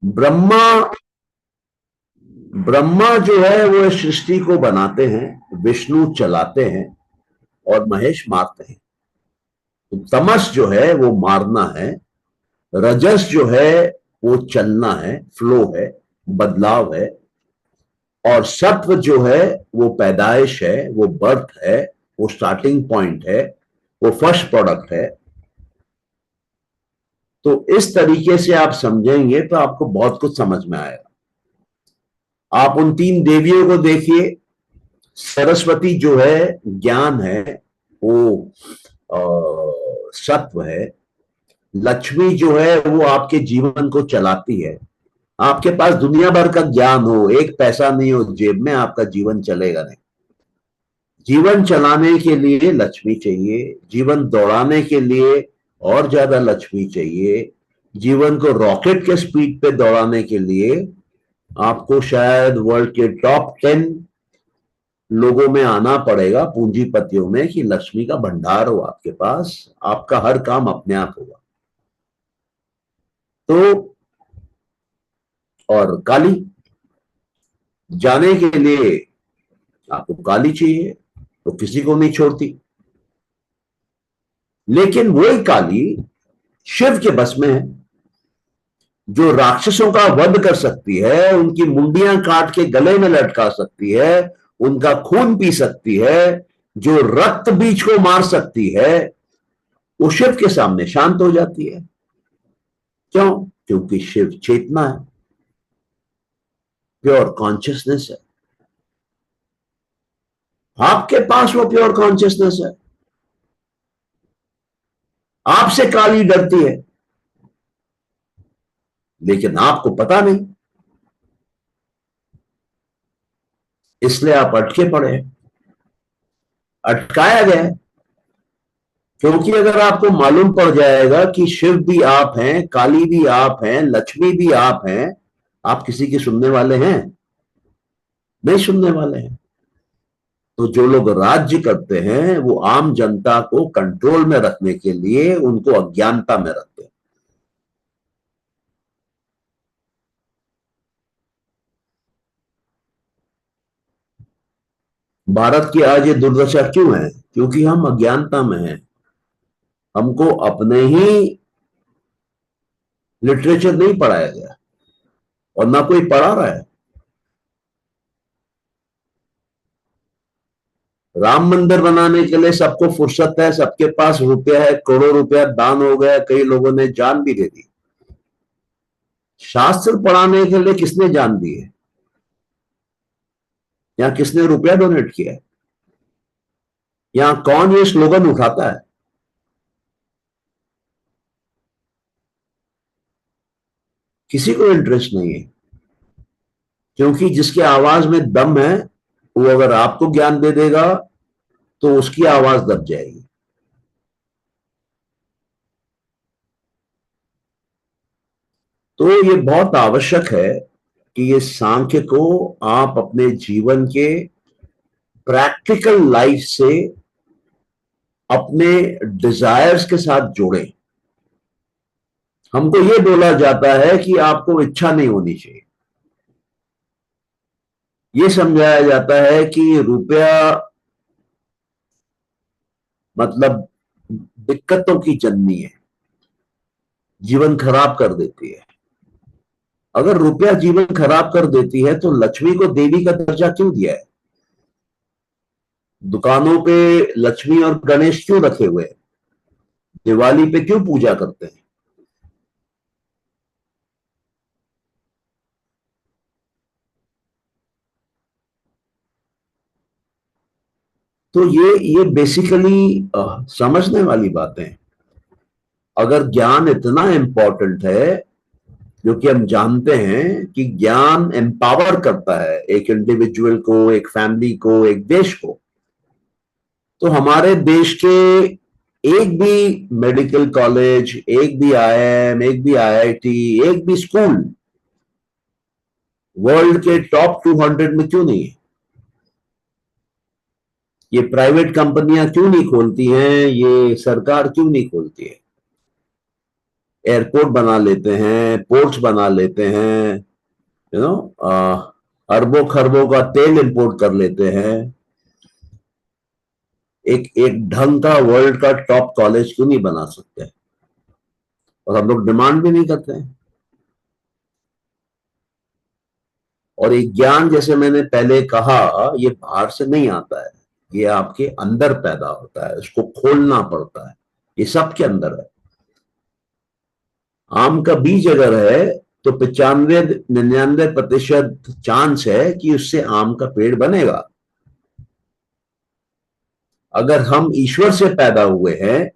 ब्रह्मा ब्रह्मा जो है वो इस सृष्टि को बनाते हैं, विष्णु चलाते हैं और महेश मारते हैं। तो तमस जो है वो मारना है, रजस जो है वो चलना है, फ्लो है, बदलाव है, और सत्व जो है वो पैदाइश है, वो बर्थ है, वो स्टार्टिंग पॉइंट है, वो फर्स्ट प्रोडक्ट है। तो इस तरीके से आप समझेंगे तो आपको बहुत कुछ समझ में आएगा। आप उन तीन देवियों को देखिए। सरस्वती जो है ज्ञान है, वो सत्व है। लक्ष्मी जो है वो आपके जीवन को चलाती है। आपके पास दुनिया भर का ज्ञान हो, एक पैसा नहीं हो जेब में, आपका जीवन चलेगा नहीं। जीवन चलाने के लिए लक्ष्मी चाहिए, जीवन दौड़ाने के लिए और ज्यादा लक्ष्मी चाहिए। जीवन को रॉकेट के स्पीड पे दौड़ाने के लिए आपको शायद वर्ल्ड के टॉप 10 लोगों में आना पड़ेगा, पूंजीपतियों में, कि लक्ष्मी का भंडार हो आपके पास, आपका हर काम अपने आप होगा। तो और काली, जाने के लिए आपको काली चाहिए, तो किसी को नहीं छोड़ती। लेकिन वही काली शिव के बस में है, जो राक्षसों का वध कर सकती है, उनकी मुंडियां काट के गले में लटका सकती है, उनका खून पी सकती है, जो रक्त बीज को मार सकती है, वो शिव के सामने शांत हो जाती है। क्यों? क्योंकि शिव चेतना है, प्योर कॉन्शियसनेस है। आपके पास वो प्योर कॉन्शियसनेस है। आपसे काली डरती है, लेकिन आपको पता नहीं, इसलिए आप अटके पड़े हैं, अटकाया गया है। क्योंकि अगर आपको मालूम पड़ जाएगा कि शिव भी आप हैं, काली भी आप हैं, लक्ष्मी भी आप हैं, आप किसी की सुनने वाले हैं? नहीं सुनने वाले हैं। तो जो लोग राज्य करते हैं वो आम जनता को कंट्रोल में रखने के लिए उनको अज्ञानता में रखते हैं। भारत की आज ये दुर्दशा क्यों है? क्योंकि हम अज्ञानता में हैं। हमको अपने ही लिटरेचर नहीं पढ़ाया गया, और ना कोई पढ़ा रहा है। राम मंदिर बनाने के लिए सबको फुर्सत है, सबके पास रुपया है, करोड़ों रुपया दान हो गया, कई लोगों ने जान भी दे दी। शास्त्र पढ़ाने के लिए किसने जान दी है, या किसने रुपया डोनेट किया है? यहां कौन ये स्लोगन उठाता है? किसी को इंटरेस्ट नहीं है। क्योंकि जिसके आवाज में दम है, वो अगर आपको ज्ञान दे देगा तो उसकी आवाज दब जाएगी। तो ये बहुत आवश्यक है कि ये सांख्य को आप अपने जीवन के प्रैक्टिकल लाइफ से अपने डिजायर्स के साथ जोड़ें। हमको ये बोला जाता है कि आपको इच्छा नहीं होनी चाहिए। ये समझाया जाता है कि रुपया मतलब दिक्कतों की जननी है, जीवन खराब कर देती है। अगर रुपया जीवन खराब कर देती है तो लक्ष्मी को देवी का दर्जा क्यों दिया है? दुकानों पे लक्ष्मी और गणेश क्यों रखे हुए हैं? दिवाली पे क्यों पूजा करते हैं? तो ये बेसिकली समझने वाली बातें हैं। अगर ज्ञान इतना इंपॉर्टेंट है, जो कि हम जानते हैं कि ज्ञान एम्पावर करता है एक इंडिविजुअल को, एक फैमिली को, एक देश को, तो हमारे देश के एक भी मेडिकल कॉलेज, एक भी आईआईएम, एक भी आईआईटी, एक भी स्कूल वर्ल्ड के टॉप 200 में क्यों नहीं है? ये प्राइवेट कंपनियां क्यों नहीं खोलती हैं? ये सरकार क्यों नहीं खोलती है? एयरपोर्ट बना लेते हैं, पोर्ट्स बना लेते हैं, यू नो, अरबों खरबों का तेल इंपोर्ट कर लेते हैं। एक एक ढंग का वर्ल्ड का टॉप कॉलेज क्यों नहीं बना सकते? और हम लोग डिमांड भी नहीं करते हैं। और ये ज्ञान, जैसे मैंने पहले कहा, ये बाहर से नहीं आता है, ये आपके अंदर पैदा होता है, उसको खोलना पड़ता है। ये सबके अंदर है। आम का बीज अगर है तो 95-99% चांस है कि उससे आम का पेड़ बनेगा। अगर हम ईश्वर से पैदा हुए हैं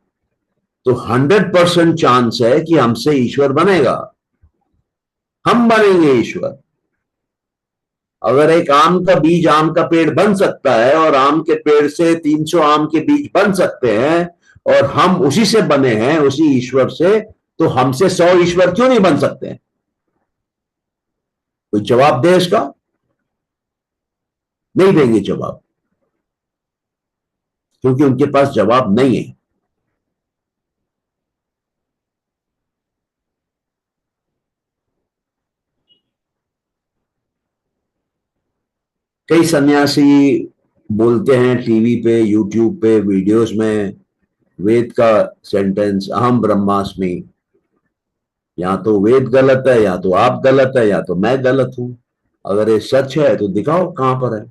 तो 100% चांस है कि हमसे ईश्वर बनेगा, हम बनेंगे ईश्वर। अगर एक आम का बीज आम का पेड़ बन सकता है और आम के पेड़ से 300 आम के बीज बन सकते हैं और हम उसी से बने हैं, उसी ईश्वर से, तो हमसे 100 ईश्वर क्यों नहीं बन सकते हैं? कोई जवाब दे इसका? नहीं देंगे जवाब, क्योंकि उनके पास जवाब नहीं है। कई सन्यासी बोलते हैं टीवी पे, यूट्यूब पे, वीडियोस में, वेद का सेंटेंस अहम ब्रह्मास्मि। या तो वेद गलत है, या तो आप गलत है, या तो मैं गलत हूं। अगर ये सच है तो दिखाओ कहां पर है।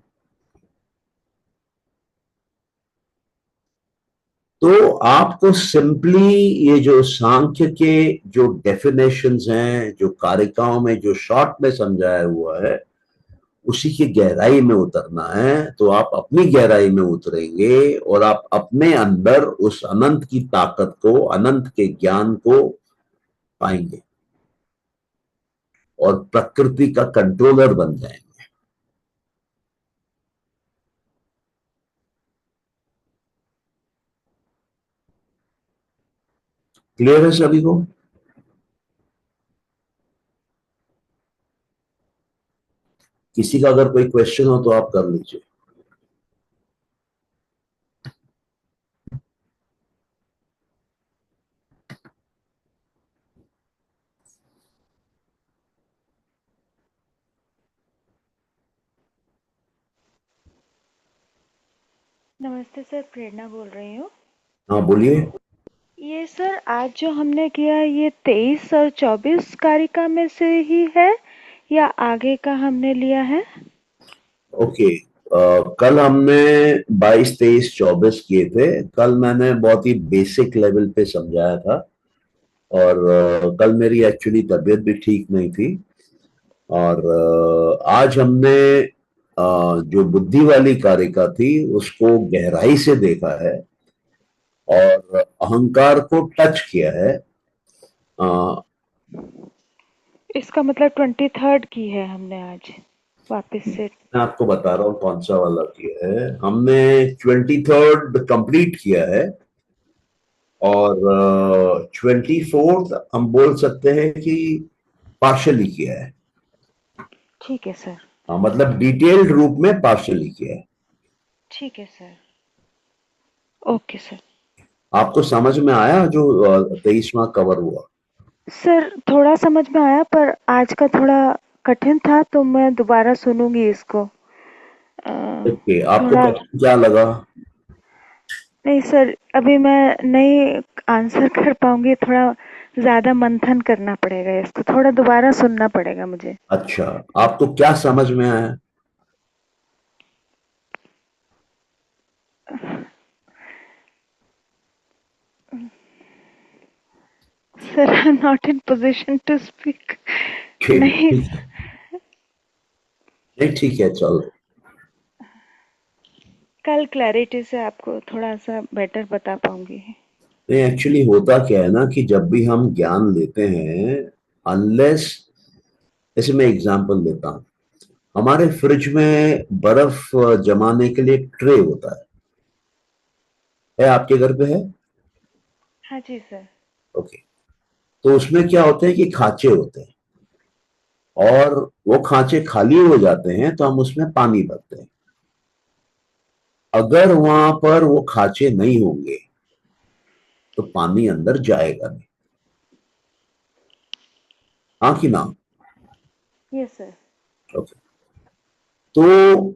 तो आपको सिंपली ये जो सांख्य के जो डेफिनेशंस हैं, जो कारिकाओं में जो शॉर्ट में समझाया हुआ है, उसी की गहराई में उतरना है। तो आप अपनी गहराई में उतरेंगे और आप अपने अंदर उस अनंत की ताकत को, अनंत के ज्ञान को पाएंगे और प्रकृति का कंट्रोलर बन जाएंगे। क्लियर है सभी को? किसी का अगर कोई क्वेश्चन हो तो आप कर लीजिए। नमस्ते सर, प्रेरणा बोल रही हूँ। हाँ बोलिए। ये सर आज जो हमने किया ये 23 और 24 कारिका में से ही है या आगे का हमने लिया है? ओके। कल हमने 22, 23, 24 किए थे। कल मैंने बहुत ही बेसिक लेवल पे समझाया था। और कल मेरी एक्चुअली तबीयत भी ठीक नहीं थी। और आज हमने जो बुद्धि वाली कारिका थी उसको गहराई से देखा है और अहंकार को टच किया है। अ, इसका मतलब 23rd की है हमने आज वापस से। मैं आपको बता रहा हूँ कौन सा वाला किया है हमने। 23rd कंप्लीट किया है और 24th हम बोल सकते हैं कि पार्शली किया है। ठीक है सर। हाँ, मतलब डिटेल्ड रूप में पार्शली किया है। ठीक है सर। Okay sir. आपको समझ में आया जो 23वां कवर हुआ? सर थोड़ा समझ में आया पर आज का थोड़ा कठिन था तो मैं दोबारा सुनूंगी इसको। अ, ओके, आपको थोड़ा कठिन क्या लगा? नहीं सर, अभी मैं नहीं आंसर कर पाऊंगी, थोड़ा ज्यादा मंथन करना पड़ेगा, इसको थोड़ा दोबारा सुनना पड़ेगा मुझे। अच्छा, आपको क्या समझ में आया? Sir I am not in position to speak. नहीं। ठीक है। नहीं, ठीक है, चलो। कल क्लैरिटी से आपको थोड़ा सा बेटर बता पाऊंगी। नहीं, एक्चुअली होता क्या है ना कि जब भी हम ज्ञान लेते हैं, अनलेस, जैसे मैं एग्जांपल देता हूँ, हमारे फ्रिज में बर्फ जमाने के लिए एक ट्रे होता है आपके घर पे है? हाँ जी सर। ओके। तो उसमें क्या होते हैं कि खांचे होते हैं और वो खांचे खाली हो जाते हैं तो हम उसमें पानी भरते हैं। अगर वहां पर वो खांचे नहीं होंगे तो पानी अंदर जाएगा नहीं। हाँ कि ना? Yes sir. ओके। तो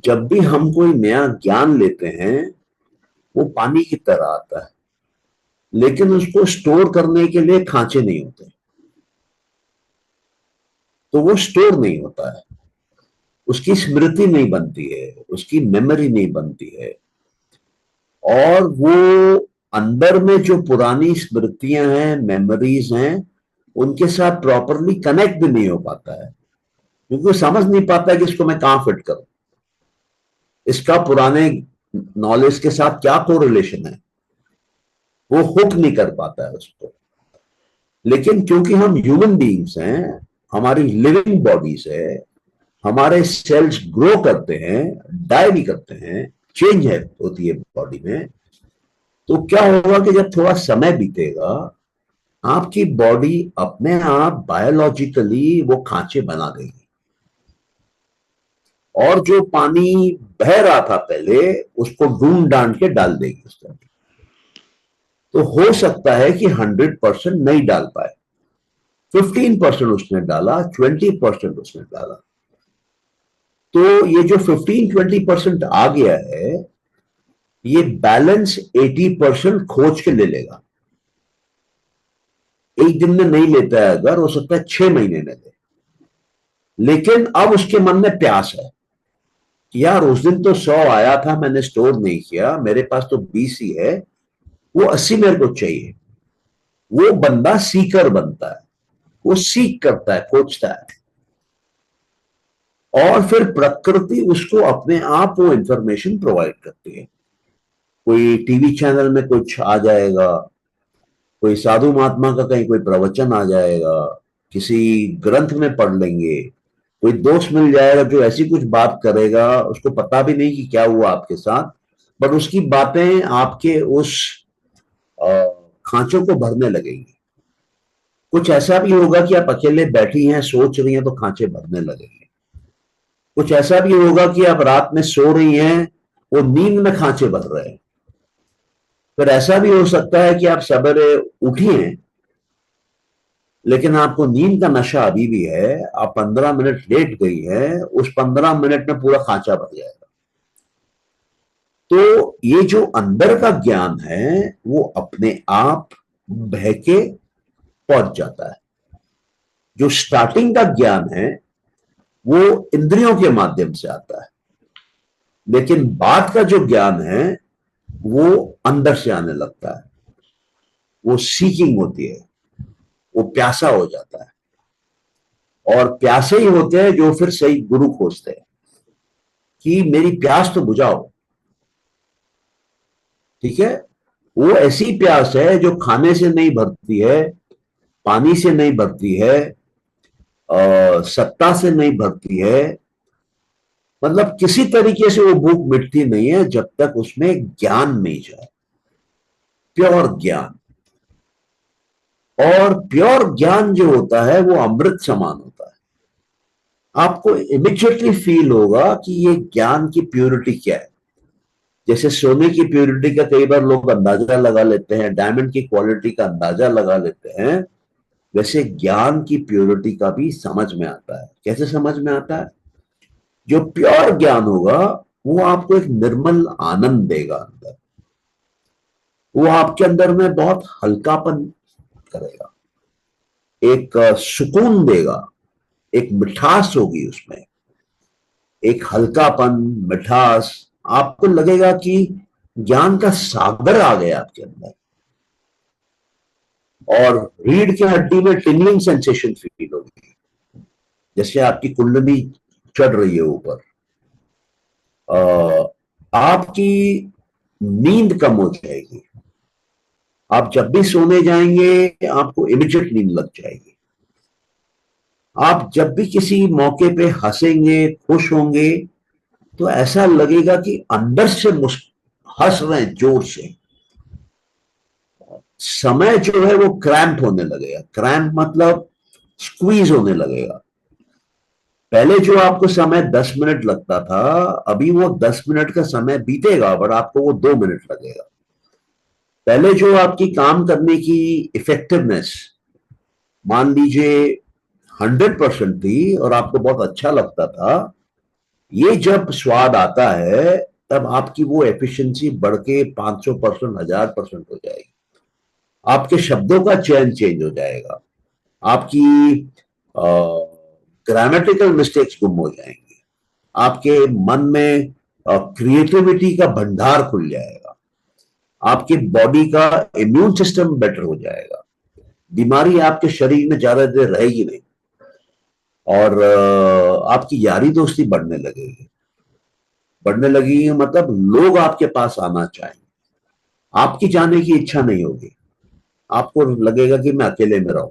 जब भी हम कोई नया ज्ञान लेते हैं, वो पानी की तरह आता है, लेकिन उसको स्टोर करने के लिए खांचे नहीं होते, तो वो स्टोर नहीं होता है, उसकी स्मृति नहीं बनती है, उसकी मेमोरी नहीं बनती है, और वो अंदर में जो पुरानी स्मृतियां हैं, मेमोरीज हैं, उनके साथ प्रॉपरली कनेक्ट भी नहीं हो पाता है, क्योंकि वो समझ नहीं पाता है कि इसको मैं कहां फिट करूं, इसका पुराने नॉलेज के साथ क्या कोरिलेशन है, वो हुक नहीं कर पाता है उसको। लेकिन क्योंकि हम ह्यूमन बीइंग्स हैं, हमारी लिविंग बॉडीज है, हमारे सेल्स ग्रो करते हैं, डाई भी करते हैं, चेंज है होती है बॉडी में, तो क्या होगा कि जब थोड़ा समय बीतेगा, आपकी बॉडी अपने आप बायोलॉजिकली वो खांचे बना देगी, और जो पानी बह रहा था पहले, उसको ढूंढ डांड के डाल देगी उसके अंदर। तो हो सकता है कि 100% नहीं डाल पाए, 15% उसने डाला, 20% उसने डाला, तो ये जो 15-20% आ गया है, ये बैलेंस 80% खोज के ले लेगा। एक दिन में नहीं लेता है, अगर हो सकता है 6 महीने में ले, लेकिन अब उसके मन में प्यास है कि यार उस दिन तो 100 आया था, मैंने स्टोर नहीं किया, मेरे पास तो 20 ही है, वो 80 मेरे को चाहिए। वो बंदा सीकर बनता है, वो सीख करता है, खोजता है, और फिर प्रकृति उसको अपने आप वो इंफॉर्मेशन प्रोवाइड करती है। कोई टीवी चैनल में कुछ आ जाएगा, कोई साधु महात्मा का कहीं कोई प्रवचन आ जाएगा, किसी ग्रंथ में पढ़ लेंगे, कोई दोस्त मिल जाएगा जो ऐसी कुछ बात करेगा, उसको पता भी नहीं कि क्या हुआ आपके साथ, बट उसकी बातें आपके उस खांचों को भरने लगेंगी। कुछ ऐसा भी होगा कि आप अकेले बैठी हैं, सोच रही हैं, तो खांचे भरने लगेंगे। कुछ ऐसा भी होगा कि आप रात में सो रही हैं, वो नींद में खांचे भर रहे हैं। फिर ऐसा भी हो सकता है कि आप सवेरे उठी हैं, लेकिन आपको नींद का नशा अभी भी है, आप 15 मिनट लेट गई है, उस 15 मिनट में पूरा खांचा भर जाएगा। तो ये जो अंदर का ज्ञान है, वो अपने आप बह के पहुंच जाता है। जो स्टार्टिंग का ज्ञान है, वो इंद्रियों के माध्यम से आता है, लेकिन बाद का जो ज्ञान है, वो अंदर से आने लगता है। वो सीकिंग होती है, वो प्यासा हो जाता है, और प्यासे ही होते हैं जो फिर सही गुरु खोजते हैं कि मेरी प्यास तो बुझाओ। ठीक है? वो ऐसी प्यास है जो खाने से नहीं भरती है, पानी से नहीं भरती है, सत्ता से नहीं भरती है, मतलब किसी तरीके से वो भूख मिटती नहीं है जब तक उसमें ज्ञान नहीं जाए, प्योर ज्ञान। और प्योर ज्ञान जो होता है, वो अमृत समान होता है। आपको इमिडिएटली फील होगा कि ये ज्ञान की प्योरिटी क्या है। जैसे सोने की प्योरिटी का कई बार लोग अंदाजा लगा लेते हैं, डायमंड की क्वालिटी का अंदाजा लगा लेते हैं, वैसे ज्ञान की प्योरिटी का भी समझ में आता है। कैसे समझ में आता है? जो प्योर ज्ञान होगा, वो आपको एक निर्मल आनंद देगा अंदर, वो आपके अंदर में बहुत हल्कापन करेगा, एक सुकून देगा, एक मिठास होगी उसमें, एक हल्कापन, मिठास। आपको लगेगा कि ज्ञान का सागर आ गया आपके अंदर, और रीढ़ की हड्डी में टिंगलिंग सेंसेशन फील होगी, जैसे आपकी कुंडली चढ़ रही है ऊपर। आपकी नींद कम हो जाएगी, आप जब भी सोने जाएंगे आपको इमिडिएट नींद लग जाएगी। आप जब भी किसी मौके पे हंसेंगे, खुश होंगे, तो ऐसा लगेगा कि अंदर से हंस रहे हैं जोर से। समय जो है वो क्रैम्प होने लगेगा, क्रैम्प मतलब स्क्वीज होने लगेगा। पहले जो आपको समय 10 मिनट लगता था, अभी वो 10 मिनट का समय बीतेगा, बट आपको वो 2 मिनट लगेगा। पहले जो आपकी काम करने की इफेक्टिवनेस मान लीजिए 100% थी और आपको बहुत अच्छा लगता था, ये जब स्वाद आता है तब आपकी वो एफिशिएंसी बढ़ के 500%, 1000% हो जाएगी। आपके शब्दों का चयन चेंज हो जाएगा, आपकी ग्रामेटिकल मिस्टेक्स गुम हो जाएंगी, आपके मन में क्रिएटिविटी का भंडार खुल जाएगा, आपकी बॉडी का इम्यून सिस्टम बेटर हो जाएगा, बीमारी आपके शरीर में ज्यादा देर रहेगी नहीं, और आपकी यारी दोस्ती बढ़ने लगेगी। बढ़ने लगेगी मतलब लोग आपके पास आना चाहेंगे, आपकी जाने की इच्छा नहीं होगी, आपको लगेगा कि मैं अकेले में रहूं,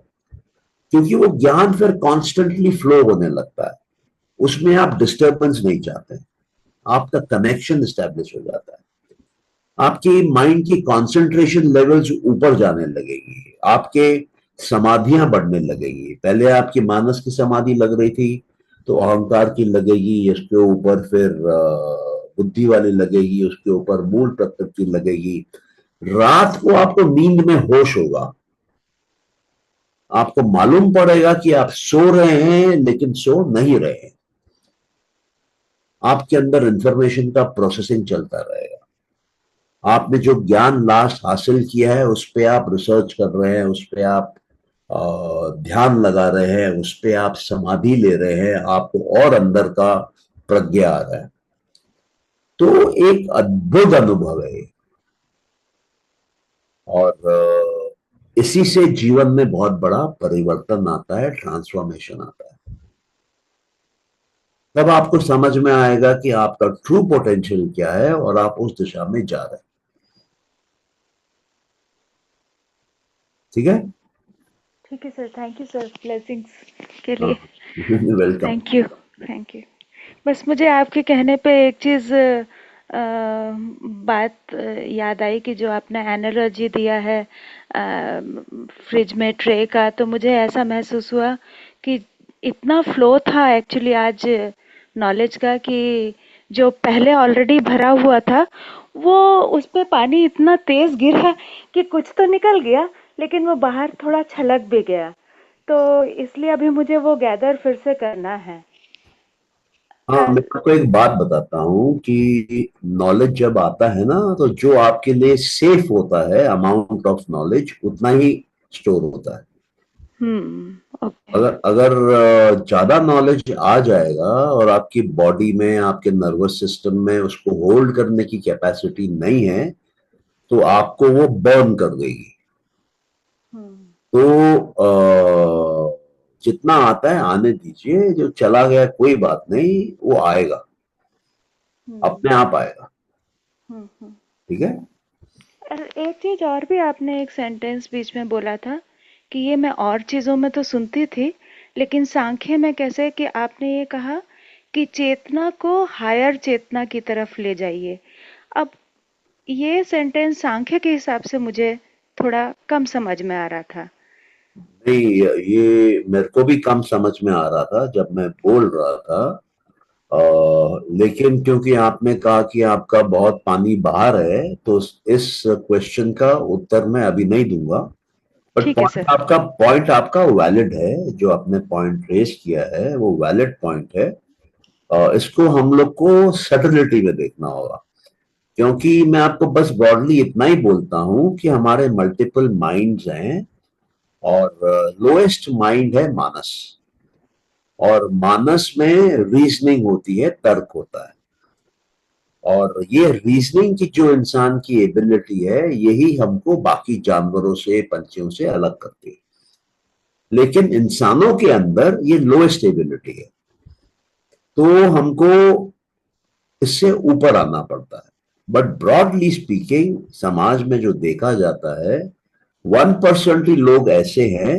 क्योंकि वो ज्ञान फिर कॉन्स्टेंटली फ्लो होने लगता है, उसमें आप डिस्टर्बेंस नहीं चाहते, आपका कनेक्शन स्टैब्लिश हो जाता है, आपकी माइंड की कंसंट्रेशन लेवल्स ऊपर जाने लगेगी, आपके समाधियां बढ़ने लगेगी। पहले आपकी मानस की समाधि लग रही थी तो अहंकार की लगेगी, इसके ऊपर फिर बुद्धि वाली लगेगी, उसके ऊपर मूल प्रकृति लगेगी। रात को आपको नींद में होश होगा, आपको मालूम पड़ेगा कि आप सो रहे हैं लेकिन सो नहीं रहे हैं, आपके अंदर इंफॉर्मेशन का प्रोसेसिंग चलता रहेगा, आपने जो ज्ञान लास्ट हासिल किया है उस पर आप रिसर्च कर रहे हैं, उस पर आप ध्यान लगा रहे हैं, उस पर आप समाधि ले रहे हैं, आपको और अंदर का प्रज्ञा आ रहा है। तो एक अद्भुत अनुभव है ये। और इसी से जीवन में बहुत बड़ा परिवर्तन आता है, ट्रांसफॉर्मेशन आता है। तब आपको समझ में आएगा कि आपका ट्रू पोटेंशियल क्या है और आप उस दिशा में जा रहे हैं। ठीक है। ठीक है sir, thank you sir blessings के हाँ, लिए। Welcome. Thank you, thank you. बस मुझे आपके कहने पे एक चीज़ बात याद आई कि जो आपने एनालॉजी दिया है फ्रिज में ट्रे का, तो मुझे ऐसा महसूस हुआ कि इतना फ्लो था एक्चुअली आज नॉलेज का कि जो पहले ऑलरेडी भरा हुआ था वो उस पे पानी इतना तेज गिरा कि कुछ तो निकल गया, लेकिन वो बाहर थोड़ा छलक भी गया। तो इसलिए अभी मुझे वो गैदर फिर से करना है। हाँ, मैं आपको एक बात बताता हूँ कि नॉलेज जब आता है ना, तो जो आपके लिए सेफ होता है अमाउंट ऑफ नॉलेज उतना ही स्टोर होता है। ओके। अगर अगर ज्यादा नॉलेज आ जाएगा और आपकी बॉडी में, आपके नर्वस सिस्टम में उसको होल्ड करने की कैपेसिटी नहीं है, तो आपको वो बर्न कर देगी। हम्म। तो जितना आता है आने दीजिए, जो चला गया कोई बात नहीं, वो आएगा, हम्म। अपने आप आएगा। हम्म। ठीक है। और एक चीज और भी आपने एक सेंटेंस बीच में बोला था कि ये मैं और चीजों में तो सुनती थी, लेकिन सांख्य में कैसे, कि आपने ये कहा कि चेतना को हायर चेतना की तरफ ले जाइए। अब ये सेंटेंस सांख्य के हिसाब से मुझे थोड़ा कम समझ में आ रहा था। नहीं, ये मेरे को भी कम समझ में आ रहा था जब मैं बोल रहा था। लेकिन क्योंकि आपने कहा कि आपका बहुत पानी बाहर है, तो इस क्वेश्चन का उत्तर मैं अभी नहीं दूंगा। बट ठीक है सर। पॉइंट आपका वैलिड है, जो आपने पॉइंट रेस किया है वो वैलिड पॉइंट है। इसको हम लोग को सटलिटी में देखना होगा, क्योंकि मैं आपको बस ब्रॉडली इतना ही बोलता हूं कि हमारे मल्टीपल माइंड्स हैं, और लोएस्ट माइंड है मानस, और मानस में रीजनिंग होती है, तर्क होता है, और ये रीजनिंग की जो इंसान की एबिलिटी है यही हमको बाकी जानवरों से, पंछियों से अलग करती है। लेकिन इंसानों के अंदर ये लोएस्ट एबिलिटी है, तो हमको इससे ऊपर आना पड़ता है। बट ब्रॉडली स्पीकिंग समाज में जो देखा जाता है, 1% ही लोग ऐसे हैं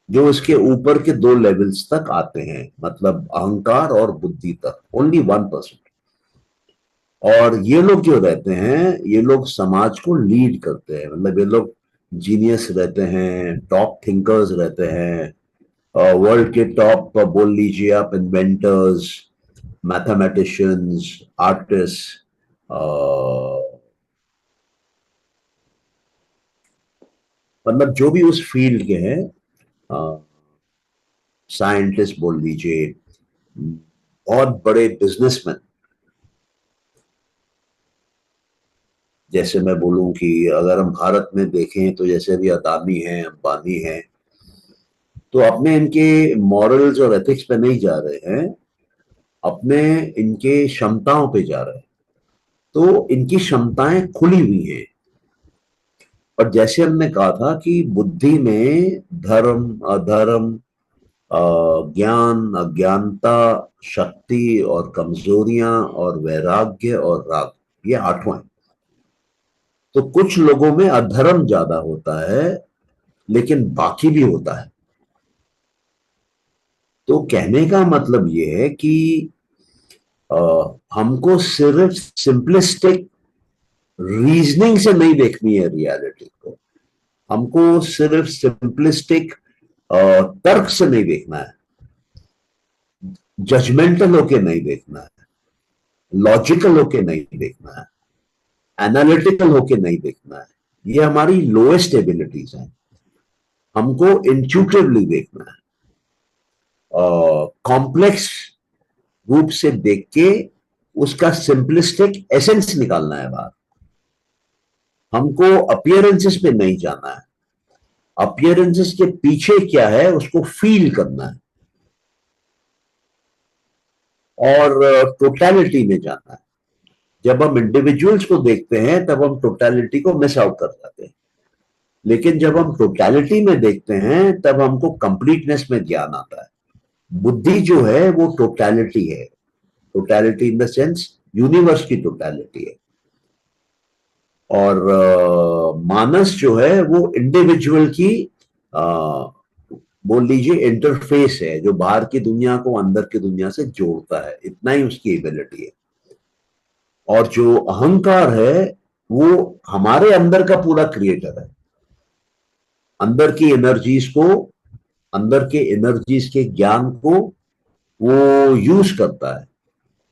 जो इसके ऊपर के दो लेवल्स तक आते हैं, मतलब अहंकार और बुद्धि तक, ओनली 1%। और ये लोग जो रहते हैं, ये लोग समाज को लीड करते हैं, मतलब ये लोग जीनियस रहते हैं, टॉप थिंकर्स रहते हैं, वर्ल्ड के टॉप बोल लीजिए आप, इन्वेंटर्स, मैथमेटिशियंस, आर्टिस्ट, मतलब जो भी उस फील्ड के हैं, साइंटिस्ट बोल लीजिए, बहुत बड़े बिजनेसमैन, जैसे मैं बोलूं कि अगर हम भारत में देखें तो जैसे अभी अदानी है, अंबानी है, तो अपने इनके मॉरल्स और एथिक्स पे नहीं जा रहे हैं, अपने इनके क्षमताओं पे जा रहे हैं। तो इनकी क्षमताएं खुली हुई हैं। और जैसे हमने कहा था कि बुद्धि में धर्म, अधर्म, ज्ञान, अज्ञानता, शक्ति और कमजोरियां और वैराग्य और राग, ये आठवां है। तो कुछ लोगों में अधर्म ज्यादा होता है, लेकिन बाकी भी होता है। तो कहने का मतलब ये है कि अ, हमको सिर्फ सिंपलिस्टिक रीजनिंग से नहीं देखनी है रियलिटी को, हमको सिर्फ सिंपलिस्टिक तर्क से नहीं देखना है, जजमेंटल होके नहीं देखना है, लॉजिकल होके नहीं देखना है, एनालिटिकल होके नहीं देखना है। ये हमारी लोएस्ट एबिलिटीज हैं। हमको इंट्यूटिवली देखना है, कॉम्प्लेक्स रूप से देख के उसका सिंपलिस्टिक एसेंस निकालना है बाहर। हमको अपियरेंसेस पे नहीं जाना है, अपियरेंसेस के पीछे क्या है उसको फील करना है, और टोटलिटी में जाना है। जब हम इंडिविजुअल्स को देखते हैं तब हम टोटलिटी को मिस आउट कर जाते हैं, लेकिन जब हम टोटलिटी में देखते हैं तब हमको कंप्लीटनेस में ज्ञान आता है। बुद्धि जो है वो टोटलिटी है, totality in the sense universe की टोटलिटी है। और मानस जो है वो इंडिविजुअल की बोल लीजिए इंटरफेस है, जो बाहर की दुनिया को अंदर की दुनिया से जोड़ता है, इतना ही उसकी एबिलिटी है। और जो अहंकार है वो हमारे अंदर का पूरा क्रिएटर है, अंदर की एनर्जीज को, अंदर के एनर्जीज के ज्ञान को वो यूज करता है,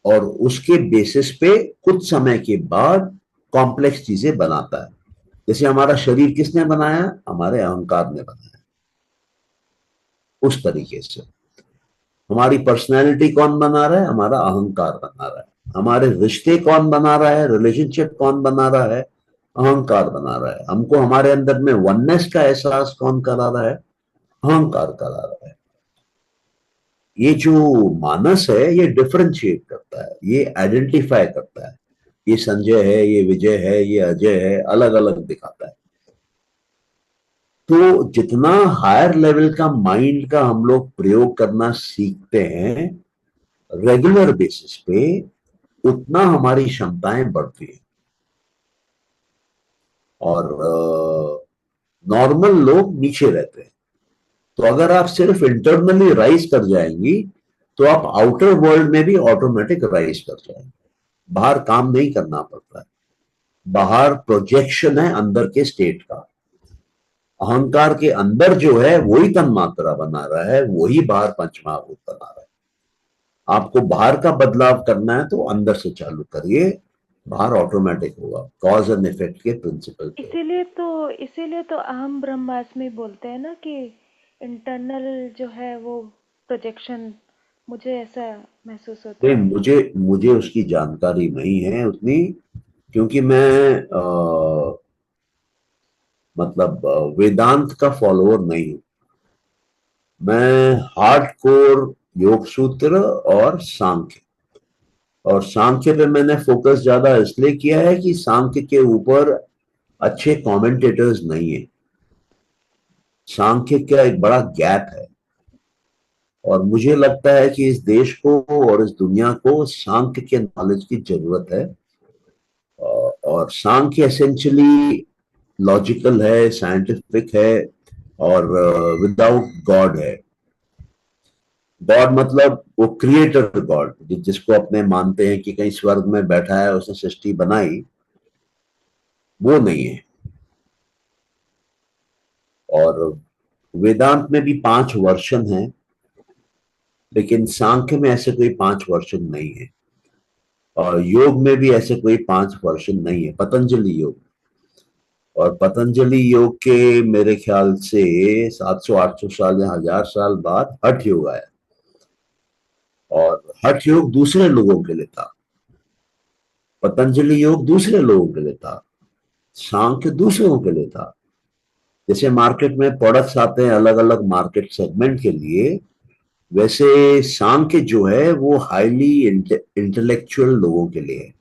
और उसके बेसिस पे कुछ समय के बाद कॉम्प्लेक्स चीजें बनाता है। जैसे हमारा शरीर किसने बनाया? हमारे अहंकार ने बनाया। उस तरीके से हमारी पर्सनैलिटी कौन बना रहा है? हमारा अहंकार बना रहा है। हमारे रिश्ते कौन बना रहा है? रिलेशनशिप कौन बना रहा है? अहंकार बना रहा है। हमको हमारे अंदर में वननेस का एहसास कौन करा रहा है? अहंकार करा रहा है। ये जो मानस है ये डिफरेंशिएट करता है, ये आइडेंटिफाई करता है, ये संजय है, ये विजय है, ये अजय है, अलग अलग दिखाता है। तो जितना हायर लेवल का माइंड का हम लोग प्रयोग करना सीखते हैं रेगुलर बेसिस पे, उतना हमारी क्षमताएं बढ़ती है। और नॉर्मल लोग नीचे रहते हैं। तो अगर आप सिर्फ इंटरनली राइज कर जाएंगी तो आप आउटर वर्ल्ड में भी ऑटोमेटिक राइज कर जाएंगे। बाहर काम नहीं करना पड़ता है, बाहर प्रोजेक्शन है अंदर के स्टेट का। अहंकार के अंदर जो है वही तन मात्रा बना रहा है, वही बाहर पंचमहाभूत बना रहा है। आपको बाहर का बदलाव करना है तो अंदर से चालू करिए, बाहर ऑटोमेटिक होगा, कॉज एंड इफेक्ट के प्रिंसिपल पे होगा। इसीलिए तो अहम ब्रह्मास्मि बोलते हैं ना कि इंटरनल जो है वो प्रोजेक्शन, मुझे ऐसा महसूस होता नहीं, है। मुझे मुझे उसकी जानकारी नहीं है उतनी, क्योंकि मैं मतलब वेदांत का फॉलोअर नहीं हूं। मैं हार्डकोर योग सूत्र और सांख्य, और सांख्य पे मैंने फोकस ज्यादा इसलिए किया है कि सांख्य के ऊपर अच्छे कमेंटेटर्स नहीं है। सांख्य का एक बड़ा गैप है, और मुझे लगता है कि इस देश को और इस दुनिया को सांख्य के नॉलेज की जरूरत है। और सांख्य एसेंशियली लॉजिकल है, साइंटिफिक है, और विदाउट गॉड है। गॉड मतलब वो क्रिएटर गॉड, जिसको अपने मानते हैं कि कहीं स्वर्ग में बैठा है, उसने सृष्टि बनाई, वो नहीं है। और वेदांत में भी 5 वर्षन है, लेकिन सांख्य में ऐसे कोई 5 वर्षन नहीं है, और योग में भी ऐसे कोई 5 वर्षन नहीं है, पतंजलि योग। और पतंजलि योग के मेरे ख्याल से 700-800 साल या 1000 साल बाद हठ योग आया। और हठ योग दूसरे लोगों के लिए था, पतंजलि योग दूसरे लोगों के लिए था, सांख्य दूसरों के लिए था। जैसे मार्केट में प्रोडक्ट्स आते हैं अलग अलग मार्केट सेगमेंट के लिए, वैसे सांख्य जो है वो हाईली इंटेलेक्चुअल लोगों के लिए है।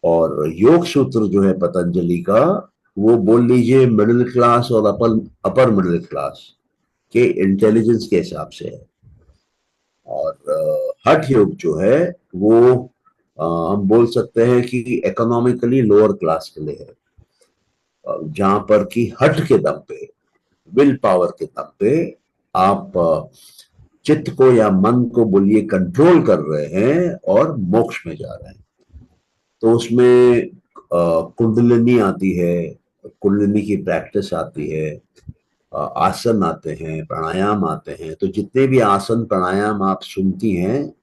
और योग सूत्र जो है पतंजलि का, वो बोल लीजिए मिडिल क्लास और अपर अपर मिडिल क्लास के इंटेलिजेंस के हिसाब से है। और हठ योग जो है वो हम बोल सकते हैं कि इकोनॉमिकली लोअर क्लास के लिए है, जहां पर कि हठ के दम पे, विल पावर के दम पे आप चित्त को या मन को बोलिए कंट्रोल कर रहे हैं और मोक्ष में जा रहे हैं। तो उसमें कुंडलिनी आती है, कुंडलिनी की प्रैक्टिस आती है, आसन आते हैं, प्राणायाम आते हैं। तो जितने भी आसन प्राणायाम आप सुनती हैं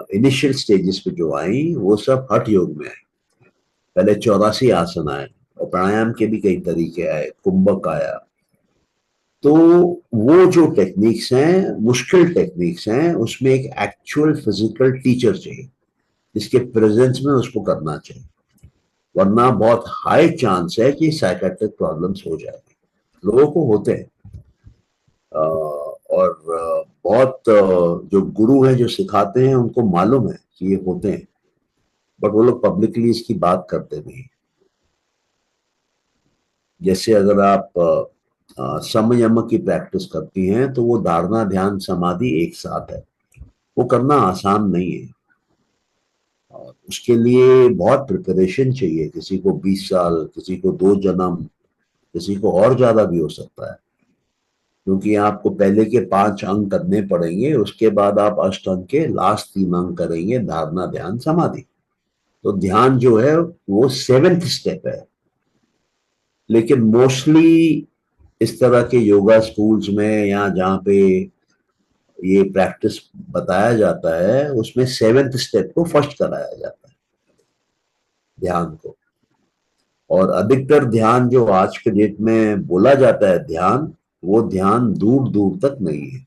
इनिशियल स्टेजेस पे जो आई, वो सब हठ योग में आए। पहले 84 आसन आए और प्राणायाम के भी कई तरीके आए, कुंभक आया। तो वो जो टेक्निक्स हैं, मुश्किल टेक्निक्स हैं, उसमें एक एक्चुअल फिजिकल टीचर चाहिए जिसके प्रेजेंस में उसको करना चाहिए, वरना बहुत हाई चांस है कि साइकेट्रिक प्रॉब्लम्स हो जाएंगे। लोगों को होते हैं। और बहुत जो गुरु हैं जो सिखाते हैं उनको मालूम है कि ये होते हैं, बट वो लोग पब्लिकली इसकी बात करते नहीं। जैसे अगर आप समयम की प्रैक्टिस करती हैं तो वो धारणा ध्यान समाधि एक साथ है, वो करना आसान नहीं है। और उसके लिए बहुत प्रिपरेशन चाहिए, किसी को 20 साल, किसी को 2 जन्म, किसी को और ज्यादा भी हो सकता है। क्योंकि आपको पहले के 5 अंग करने पड़ेंगे, उसके बाद आप अष्टांग के लास्ट 3 अंग करेंगे, धारणा ध्यान समाधि। तो ध्यान जो है वो 7th स्टेप है। लेकिन मोस्टली इस तरह के योगा स्कूल्स में या जहाँ पे ये प्रैक्टिस बताया जाता है, उसमें 7th स्टेप को फर्स्ट कराया जाता है, ध्यान को। और अधिकतर ध्यान जो आज के डेट में बोला जाता है ध्यान, वो ध्यान दूर दूर तक नहीं है।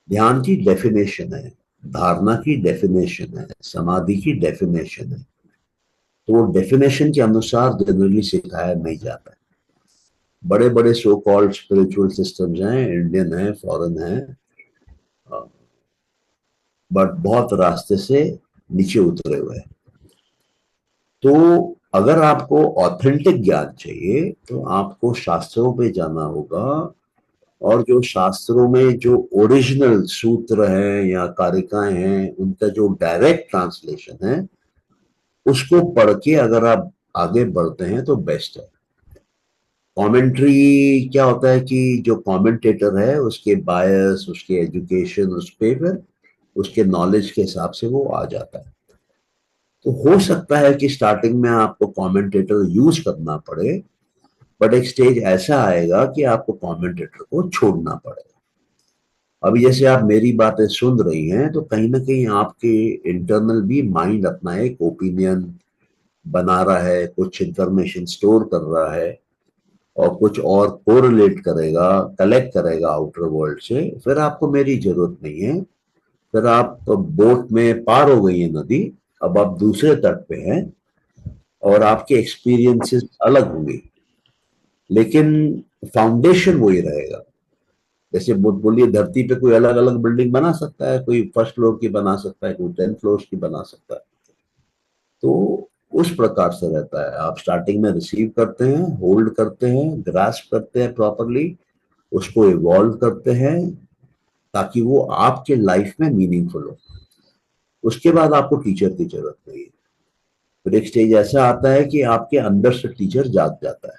ध्यान की डेफिनेशन है, धारणा की डेफिनेशन है, समाधि की डेफिनेशन है। तो वो डेफिनेशन के अनुसार जनरली सिखाया नहीं जाता है। बड़े बड़े सो कॉल्ड स्पिरिचुअल सिस्टम्स हैं, इंडियन है, फॉरेन है, बट बहुत रास्ते से नीचे उतरे हुए हैं। तो अगर आपको ऑथेंटिक ज्ञान चाहिए तो आपको शास्त्रों पे जाना होगा। और जो शास्त्रों में जो ओरिजिनल सूत्र हैं या कारिकाएं हैं, उनका जो डायरेक्ट ट्रांसलेशन है, उसको पढ़ के अगर आप आगे बढ़ते हैं तो बेस्ट है। कमेंट्री क्या होता है कि जो कमेंटेटर है उसके बायस, उसके एजुकेशन, उस पे फिर उसके नॉलेज के हिसाब से वो आ जाता है। तो हो सकता है कि स्टार्टिंग में आपको कमेंटेटर यूज करना पड़े, बट एक स्टेज ऐसा आएगा कि आपको कमेंटेटर को छोड़ना पड़ेगा। अभी जैसे आप मेरी बातें सुन रही हैं तो कहीं ना कहीं आपके इंटरनल भी माइंड अपना एक ओपिनियन बना रहा है, कुछ इंफॉर्मेशन स्टोर कर रहा है और कुछ और कोरिलेट करेगा, कलेक्ट करेगा आउटर वर्ल्ड से। फिर आपको मेरी जरूरत नहीं है, फिर आप बोट में पार हो गई है नदी, अब आप दूसरे तट पे हैं और आपके एक्सपीरियंसेस अलग होंगे, लेकिन फाउंडेशन वही रहेगा। जैसे बोलिए धरती पे कोई अलग अलग बिल्डिंग बना सकता है, कोई फर्स्ट फ्लोर की बना सकता है, कोई 10 फ्लोर की बना सकता है। तो उस प्रकार से रहता है, आप स्टार्टिंग में रिसीव करते हैं, होल्ड करते हैं, ग्रास्प करते हैं प्रॉपरली, उसको इवॉल्व करते हैं ताकि वो आपके लाइफ में मीनिंगफुल हो। उसके बाद आपको टीचर की जरूरत नहीं है। फिर एक स्टेज ऐसा आता है कि आपके अंदर से टीचर जाग जाता है।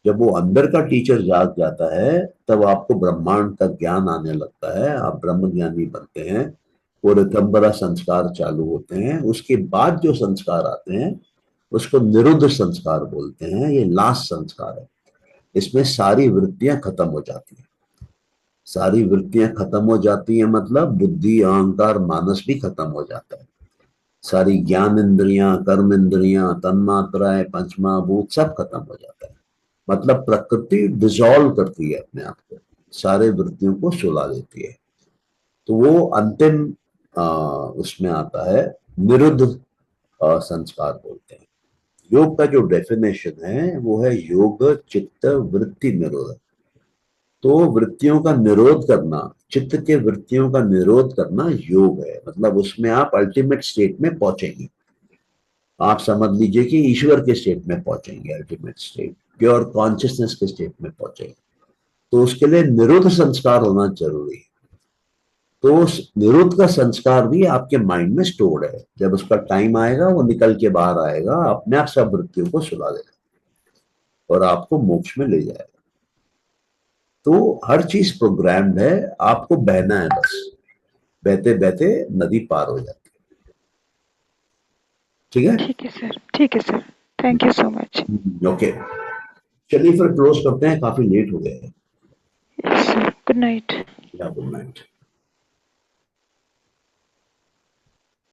जब वो अंदर का टीचर जाग जाता है तब आपको ब्रह्मांड का ज्ञान आने लगता है, आप ब्रह्म ज्ञानी बनते हैं। वो ऋतंबरा संस्कार चालू होते हैं। उसके बाद जो संस्कार आते हैं उसको निरुद्ध संस्कार बोलते हैं, ये लास्ट संस्कार है। इसमें सारी वृत्तियां खत्म हो जाती हैं। सारी वृत्तियां खत्म हो जाती हैं मतलब बुद्धि, अहंकार, मानस भी खत्म हो जाता है। सारी ज्ञान इंद्रियां, कर्म इंद्रियां, तन्मात्राएं, पंचमहाभूत सब खत्म हो जाता है। मतलब प्रकृति डिसॉल्व करती है अपने आप को, सारे वृत्तियों को सुला देती है। तो वो अंतिम उसमें आता है, निरुद्ध संस्कार बोलते हैं। योग का जो डेफिनेशन है वो है योग चित्त वृत्ति निरोध। तो वृत्तियों का निरोध करना, चित्त के वृत्तियों का निरोध करना योग है। मतलब उसमें आप अल्टीमेट स्टेट में पहुंचेंगे। आप समझ लीजिए कि ईश्वर के स्टेट में पहुंचेंगे, अल्टीमेट स्टेट, प्योर कॉन्शियसनेस के स्टेट में पहुंचेंगे। तो उसके लिए निरुद्ध संस्कार होना जरूरी है। तो उस निरुद्ध का संस्कार भी आपके माइंड में स्टोर्ड है। जब उसका टाइम आएगा वो निकल के बाहर आएगा, अपने आप सब वृत्तियों को सुला देगा और आपको मोक्ष में ले जाएगा। तो हर चीज प्रोग्राम्ड है, आपको बहना है बस। बहते बहते नदी पार हो जाती है। ठीक है। ठीक है सर, ठीक है sir. Thank you so much. Okay, चलिए फिर क्लोज करते हैं, काफी लेट हो गए हैं। Yes sir, good night. या गुड नाइट।